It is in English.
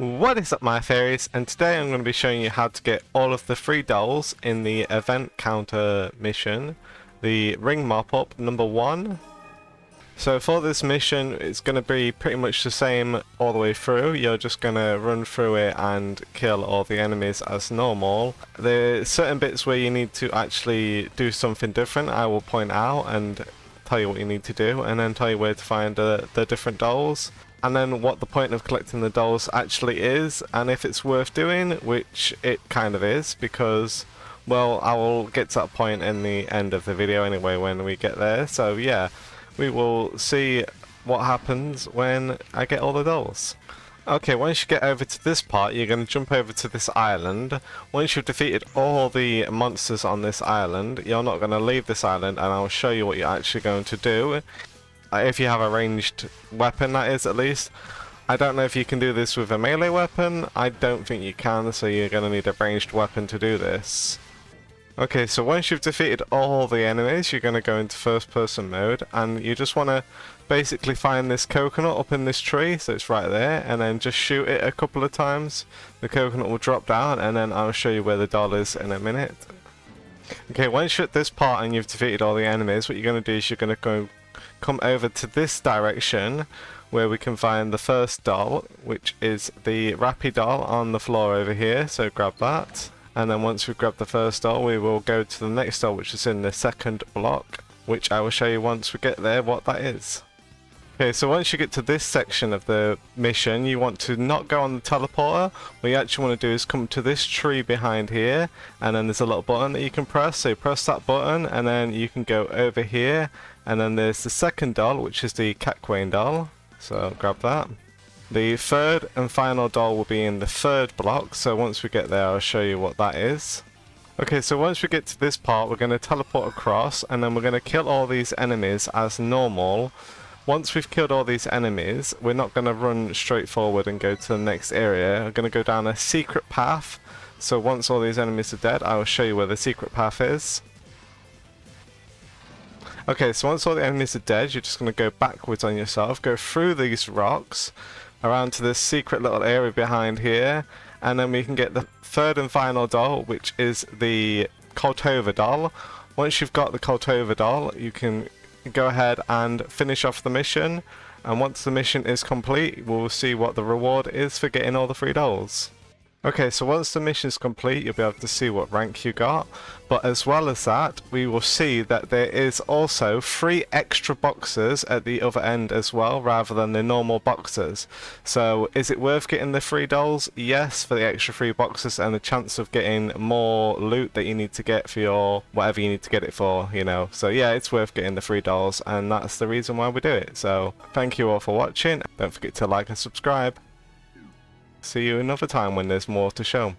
What is up, my fairies? And today I'm going to be showing you how to get all of the free dolls in the event counter mission, the ring mop up number 1. So for this mission, it's going to be pretty much the same all the way through. You're just going to run through it and kill all the enemies as normal. There are certain bits where you need to actually do something different. I will point out and tell you what you need to do, and then tell you where to find the different dolls. And then what the point of collecting the dolls actually is, and if it's worth doing, which it kind of is, because, well, I will get to that point in the end of the video anyway when we get there. So yeah, we will see what happens when I get all the dolls. Okay, once you get over to this part, you're going to jump over to this island. Once you've defeated all the monsters on this island, you're not going to leave this island, and I'll show you what you're actually going to do. If you have a ranged weapon, that is, at least. I don't know if you can do this with a melee weapon. I don't think you can, so you're going to need a ranged weapon to do this. Okay, so once you've defeated all the enemies, you're going to go into first person mode, and you just want to basically find this coconut up in this tree, so it's right there, and then just shoot it a couple of times. The coconut will drop down, and then I'll show you where the doll is in a minute. Okay, once you're at this part and you've defeated all the enemies, what you're going to do is you're going to come over to this direction where we can find the first doll, which is the Rappy doll on the floor over here, so grab that. And then once we've grabbed the first doll, we will go to the next doll, which is in the second block, which I will show you once we get there what that is. Okay, so once you get to this section of the mission, you want to not go on the teleporter. What you actually want to do is come to this tree behind here, and then there's a little button that you can press, so press that button, and then you can go over here, and then there's the second doll, which is the Catquane doll, so grab that. The third and final doll will be in the third block, so once we get there I'll show you what that is. Okay, so once we get to this part, we're going to teleport across, and then we're going to kill all these enemies as normal. Once we've killed all these enemies, we're not going to run straight forward and go to the next area. We're going to go down a secret path, so once all these enemies are dead, I will show you where the secret path is. Okay, so once all the enemies are dead, you're just going to go backwards on yourself, go through these rocks, around to this secret little area behind here, and then we can get the third and final doll, which is the Koltova doll. Once you've got the Koltova doll, you can go ahead and finish off the mission, and once the mission is complete, we'll see what the reward is for getting all the free dolls. Okay, so once the mission is complete, you'll be able to see what rank you got, but as well as that, we will see that there is also 3 extra boxes at the other end as well, rather than the normal boxes. So, is it worth getting the free dolls? Yes, for the extra 3 boxes and the chance of getting more loot that you need to get for your, whatever you need to get it for, you know. So yeah, it's worth getting the free dolls, and that's the reason why we do it. So, thank you all for watching. Don't forget to like and subscribe. See you another time when there's more to show.